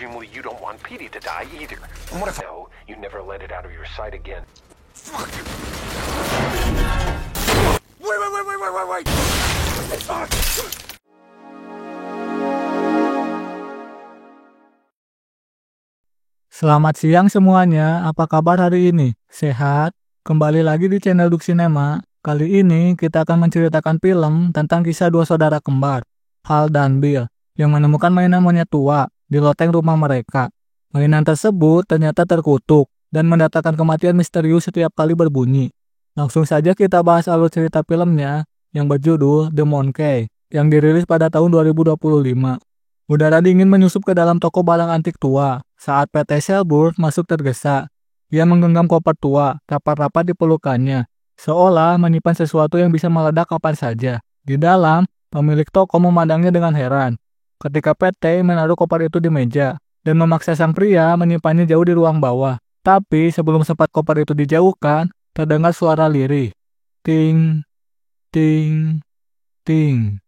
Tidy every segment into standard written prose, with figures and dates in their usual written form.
presumably you don't want Petey to die either. And what if no, you never let it out of your sight again? Fuck! Wait! Fuck! Selamat siang semuanya, apa kabar hari ini? Sehat? Kembali lagi di channel Duk Cinema. Kali ini kita akan menceritakan film tentang kisah dua saudara kembar, Hal dan Bill, yang menemukan mainan monyet tua di loteng rumah mereka. Mainan tersebut ternyata terkutuk dan mendatangkan kematian misterius setiap kali berbunyi. Langsung saja kita bahas alur cerita filmnya yang berjudul The Monkey, yang dirilis pada tahun 2025. Udara dingin menyusup ke dalam toko barang antik tua saat PT Shelburne masuk tergesa. Dia menggenggam koper tua, rapat-rapat di pelukannya, seolah menyimpan sesuatu yang bisa meledak kapan saja. Di dalam, pemilik toko memandangnya dengan heran. Ketika PT menaruh koper itu di meja dan memaksa sang pria menyimpannya jauh di ruang bawah. Tapi sebelum sempat koper itu dijauhkan, terdengar suara lirih. Ting, ting, ting.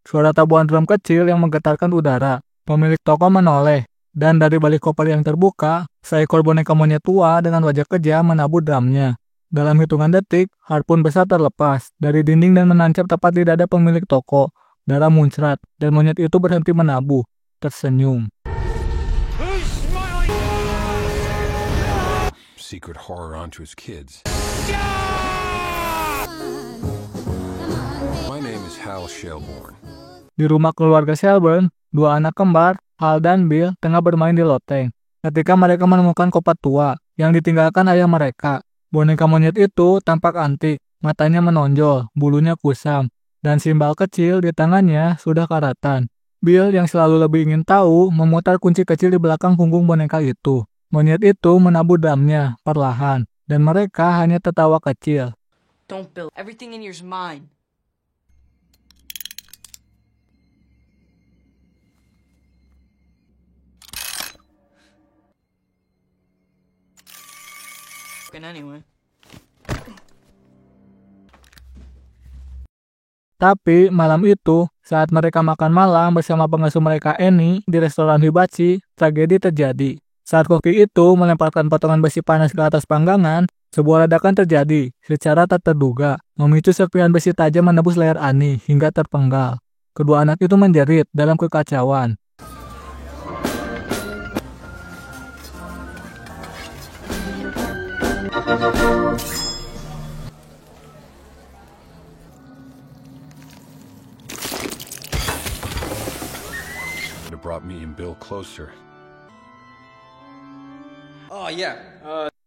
Suara tabuhan drum kecil yang menggetarkan udara. Pemilik toko menoleh, dan dari balik koper yang terbuka, seekor boneka monyet tua dengan wajah kejam menabuh drumnya. Dalam hitungan detik, harpun besar terlepas dari dinding dan menancap tepat di dada pemilik toko. Darah muncrat, dan monyet itu berhenti menabuh, tersenyum. Secret horror onto his kids. My name is Hal Shelburne. Di rumah keluarga Shelburne, dua anak kembar, Hal dan Bill, tengah bermain di loteng. Ketika mereka menemukan koper tua yang ditinggalkan ayah mereka, boneka monyet itu tampak antik, matanya menonjol, bulunya kusam, dan simbal kecil di tangannya sudah karatan. Bill yang selalu lebih ingin tahu memutar kunci kecil di belakang punggung boneka itu. Monyet itu menabuh drumnya perlahan, dan mereka hanya tertawa kecil. Don't Bill. Everything in here's mine. Anyway. Tapi malam itu, saat mereka makan malam bersama pengasuh mereka Annie di restoran hibachi, tragedi terjadi. Saat koki itu melemparkan potongan besi panas ke atas panggangan, sebuah ledakan terjadi secara tak terduga, memicu serpihan besi tajam menembus leher Annie hingga terpenggal. Kedua anak itu menjerit dalam kekacauan. It brought me and Bill closer. Oh yeah.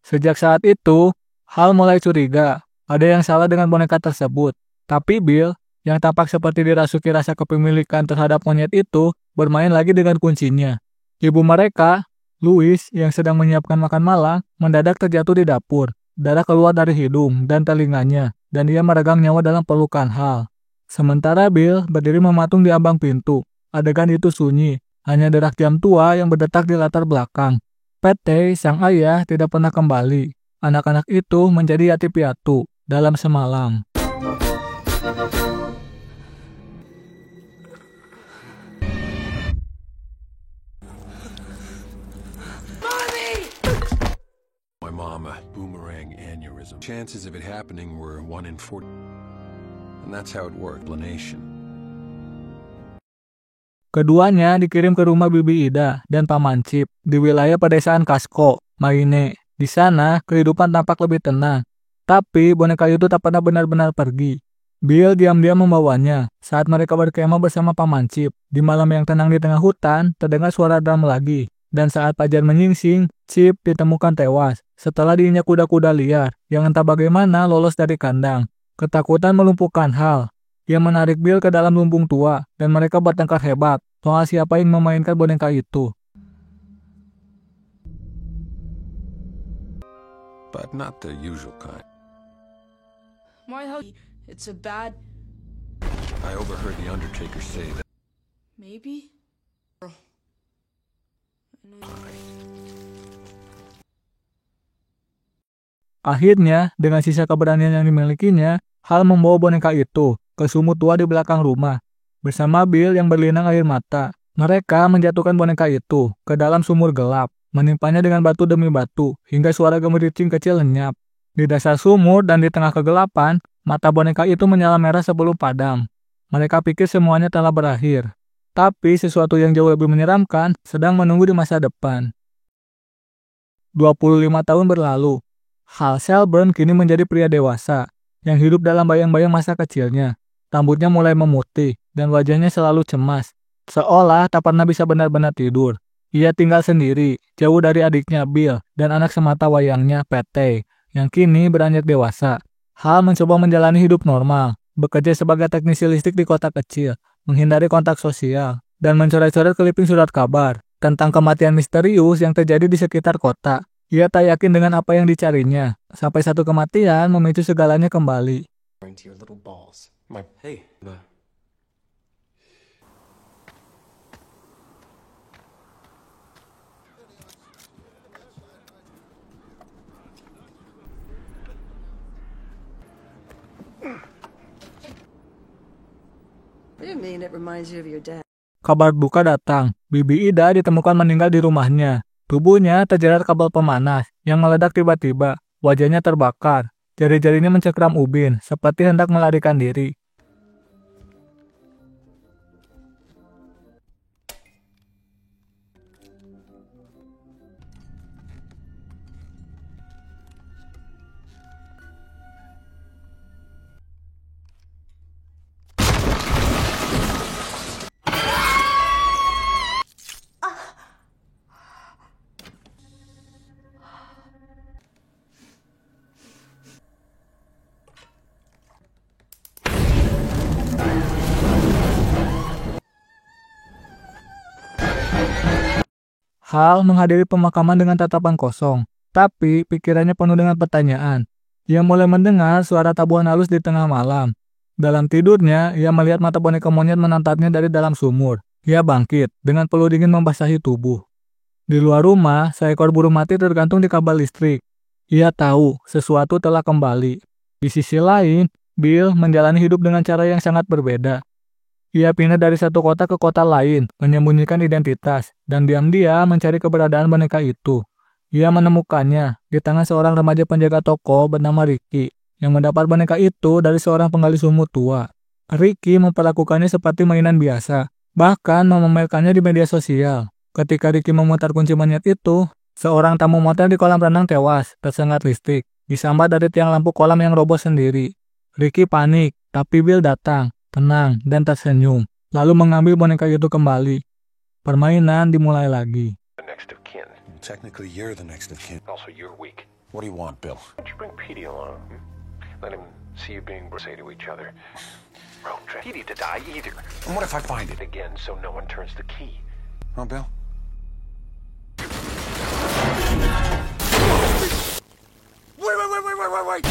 Sejak saat itu, Hal mulai curiga ada yang salah dengan boneka tersebut. Tapi Bill, yang tampak seperti dirasuki rasa kepemilikan terhadap monyet itu, bermain lagi dengan kuncinya. Ibu mereka, Louise, yang sedang menyiapkan makan malam, mendadak terjatuh di dapur. Darah keluar dari hidung dan telinganya, dan dia meregang nyawa dalam pelukan Hal. Sementara Bill berdiri mematung di ambang pintu. Adegan itu sunyi, hanya derak jam tua yang berdetak di latar belakang. PT, sang ayah, tidak pernah kembali. Anak-anak itu menjadi yatim piatu dalam semalam. My mom a boomerang aneurysm. Chances of it happening were 1 in 40. And that's how it worked. Explanation. Keduanya dikirim ke rumah Bibi Ida dan Paman Chip di wilayah pedesaan Casco, Maine. Di sana, kehidupan tampak lebih tenang. Tapi boneka itu tak pernah benar-benar pergi. Bill diam-diam membawanya. Saat mereka berkemah bersama Paman Chip, di malam yang tenang di tengah hutan, terdengar suara drum lagi. Dan saat fajar menyingsing, Chip ditemukan tewas setelah diinjak kuda-kuda liar yang entah bagaimana lolos dari kandang. Ketakutan melumpuhkan Hal. Dia menarik Bill ke dalam lumbung tua, dan mereka bertengkar hebat soal siapa yang memainkan boneka itu. But not the usual kind. Why the hell? It's a bad. I overheard the Undertaker say that. Maybe. Akhirnya, dengan sisa keberanian yang dimilikinya, Hal membawa boneka itu ke sumur tua di belakang rumah, bersama Bill yang berlinang air mata. Mereka menjatuhkan boneka itu ke dalam sumur gelap, menimpanya dengan batu demi batu, hingga suara gemericing kecil lenyap. Di dasar sumur dan di tengah kegelapan, mata boneka itu menyala merah sebelum padam. Mereka pikir semuanya telah berakhir. Tapi sesuatu yang jauh lebih menyeramkan sedang menunggu di masa depan. 25 tahun berlalu. Hal Shelburne kini menjadi pria dewasa, yang hidup dalam bayang-bayang masa kecilnya. Rambutnya mulai memutih, dan wajahnya selalu cemas. Seolah tak pernah bisa benar-benar tidur. Ia tinggal sendiri, jauh dari adiknya Bill dan anak semata wayangnya Pete, yang kini beranjak dewasa. Hal mencoba menjalani hidup normal, bekerja sebagai teknisi listrik di kota kecil, menghindari kontak sosial, dan mencoret-coret clipping surat kabar tentang kematian misterius yang terjadi di sekitar kota. Ia tak yakin dengan apa yang dicarinya, sampai satu kematian memicu segalanya kembali. Hey, What do you mean it reminds you of your dad? Kabar duka datang. Bibi Ida ditemukan meninggal di rumahnya. Tubuhnya terjerat kabel pemanas yang meledak tiba-tiba. Wajahnya terbakar. Jari-jarinya mencengkram ubin seperti hendak melarikan diri. Hal menghadiri pemakaman dengan tatapan kosong, tapi pikirannya penuh dengan pertanyaan. Ia mulai mendengar suara tabuhan halus di tengah malam. Dalam tidurnya, ia melihat mata boneka monyet menatapnya dari dalam sumur. Ia bangkit, dengan peluh dingin membasahi tubuh. Di luar rumah, seekor burung mati tergantung di kabel listrik. Ia tahu sesuatu telah kembali. Di sisi lain, Bill menjalani hidup dengan cara yang sangat berbeda. Ia pindah dari satu kota ke kota lain, menyembunyikan identitas, dan diam-diam mencari keberadaan boneka itu. Ia menemukannya di tangan seorang remaja penjaga toko bernama Ricky, yang mendapat boneka itu dari seorang penggali sumur tua. Ricky memperlakukannya seperti mainan biasa, bahkan memamerkannya di media sosial. Ketika Ricky memutar kunci monyet itu, seorang tamu motel di kolam renang tewas, tersengat listrik, disambar dari tiang lampu kolam yang roboh sendiri. Ricky panik, tapi Bill datang, tenang dan tersenyum, lalu mengambil boneka itu kembali. Permainan dimulai lagi. the next of kin. Technically, you're the next of kin. Also, you're weak. What do you want, Bill? Why don't you bring Petey along? Let him see you being say to each other. Bro, Petey to die either. And what if I find it? Again, so no one turns the key. Huh, Bill? Wait!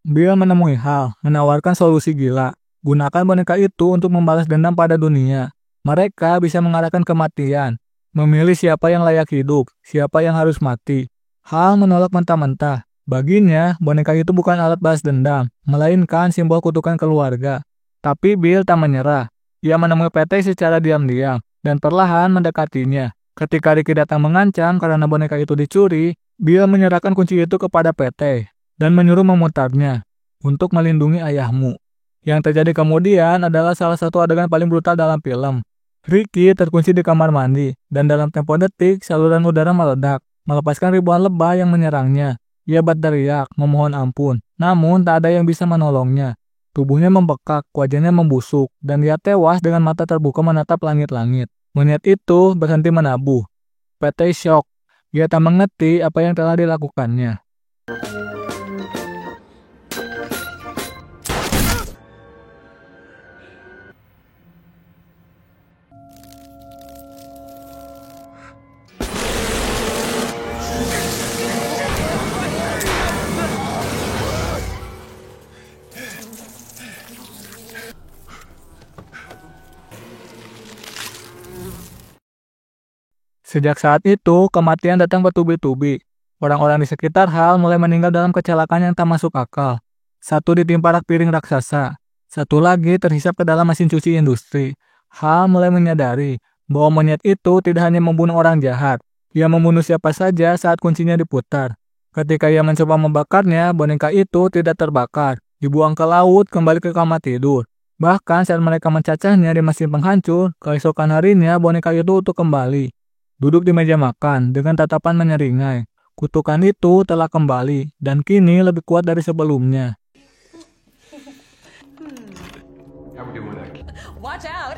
Bill menemui Hal, menawarkan solusi gila. Gunakan boneka itu untuk membalas dendam pada dunia. Mereka bisa mengarahkan kematian, memilih siapa yang layak hidup, siapa yang harus mati. Hal menolak mentah-mentah. Baginya, boneka itu bukan alat balas dendam, melainkan simbol kutukan keluarga. Tapi Bill tak menyerah. Ia menemui Pete secara diam-diam, dan perlahan mendekatinya. Ketika Ricky datang mengancam karena boneka itu dicuri, Bill menyerahkan kunci itu kepada Pete dan menyuruh memutarnya untuk melindungi ayahmu. Yang terjadi kemudian adalah salah satu adegan paling brutal dalam film. Ricky terkunci di kamar mandi, dan dalam tempo detik saluran udara meledak, melepaskan ribuan lebah yang menyerangnya. Ia berteriak, memohon ampun, namun tak ada yang bisa menolongnya. Tubuhnya membekak, wajahnya membusuk, dan dia tewas dengan mata terbuka menatap langit-langit. Monyet itu berhenti menabuh. Pete syok. Dia tak mengerti apa yang telah dilakukannya. Sejak saat itu, kematian datang bertubi-tubi. Orang-orang di sekitar Hal mulai meninggal dalam kecelakaan yang tak masuk akal. Satu ditimpa rak piring raksasa, Satu lagi terhisap ke dalam mesin cuci industri. Hal mulai menyadari bahwa monyet itu tidak hanya membunuh orang jahat, ia membunuh siapa saja saat kuncinya diputar. Ketika ia mencoba membakarnya, boneka itu tidak terbakar, dibuang ke laut kembali ke kamar tidur. Bahkan saat mereka mencacahnya di mesin penghancur, keesokan harinya boneka itu utuh kembali. Duduk di meja makan dengan tatapan menyeringai. Kutukan itu telah kembali dan kini lebih kuat dari sebelumnya. How we doing that? Watch out!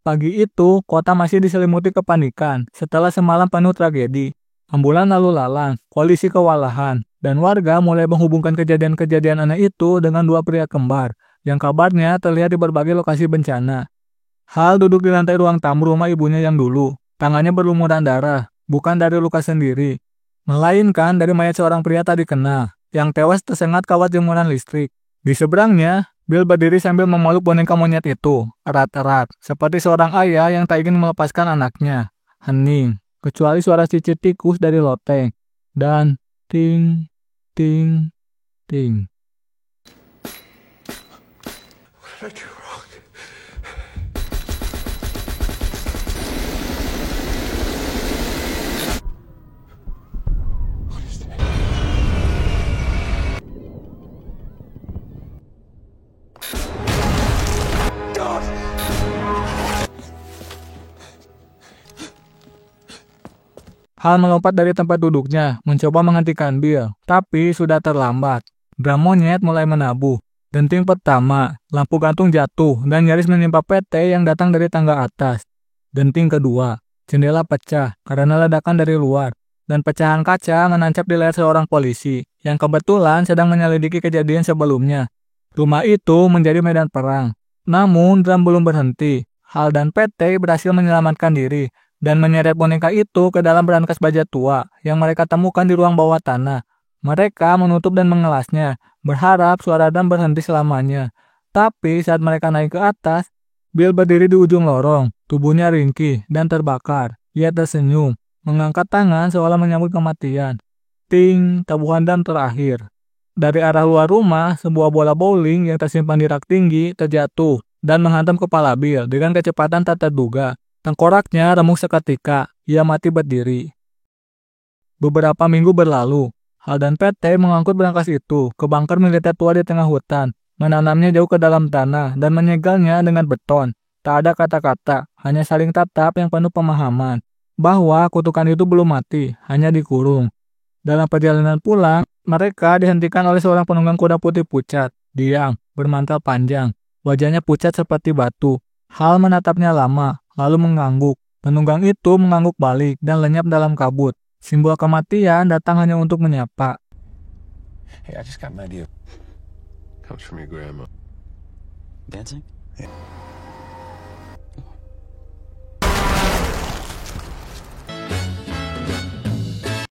Pagi itu, kota masih diselimuti kepanikan setelah semalam penuh tragedi. Ambulan lalu lalang, polisi kewalahan, dan warga mulai menghubungkan kejadian-kejadian aneh itu dengan dua pria kembar yang kabarnya terlihat di berbagai lokasi bencana. Hal duduk di lantai ruang tamu rumah ibunya yang dulu. Tangannya berlumuran darah, bukan dari luka sendiri, melainkan dari mayat seorang pria tak dikenal yang tewas tersengat kawat jemuran listrik. Di seberangnya, Bill berdiri sambil memeluk boneka monyet itu, erat-erat, seperti seorang ayah yang tak ingin melepaskan anaknya. Hening, kecuali suara cicit tikus dari loteng, dan ting, ting, ting. What did I do wrong? What is that? God! Hal melompat dari tempat duduknya, mencoba menghentikan Bill, tapi sudah terlambat. Drum monyet mulai menabuh. Denting pertama, lampu gantung jatuh dan nyaris menimpa PT yang datang dari tangga atas. Denting kedua, jendela pecah karena ledakan dari luar, dan pecahan kaca menancap di leher seorang polisi yang kebetulan sedang menyelidiki kejadian sebelumnya. Rumah itu menjadi medan perang. Namun, Drum belum berhenti. Hal dan PT berhasil menyelamatkan diri dan menyeret boneka itu ke dalam berangkas baja tua yang mereka temukan di ruang bawah tanah. Mereka menutup dan mengelasnya, berharap suara Drum berhenti selamanya. Tapi saat mereka naik ke atas, Bill berdiri di ujung lorong, tubuhnya ringkih dan terbakar. Ia tersenyum, mengangkat tangan seolah menyambut kematian. Ting, tabuhan Drum terakhir. Dari arah luar rumah, sebuah bola bowling yang tersimpan di rak tinggi terjatuh dan menghantam kepala Bill dengan kecepatan tak terduga. Tengkoraknya remuk seketika, ia mati berdiri. Beberapa minggu berlalu, Hal dan PT mengangkut berangkas itu ke bunker militer tua di tengah hutan, menanamnya jauh ke dalam tanah dan menyegalnya dengan beton. Tak ada kata-kata, hanya saling tatap yang penuh pemahaman bahwa kutukan itu belum mati, hanya dikurung. Dalam perjalanan pulang, mereka dihentikan oleh seorang penunggang kuda putih pucat, diam, bermantel panjang, wajahnya pucat seperti batu. Hal menatapnya lama, lalu mengangguk. Penunggang itu mengangguk balik dan lenyap dalam kabut. Simbol kematian datang hanya untuk menyapa. Hey, I just got an idea. Comes from your grandma. Dancing? Yeah.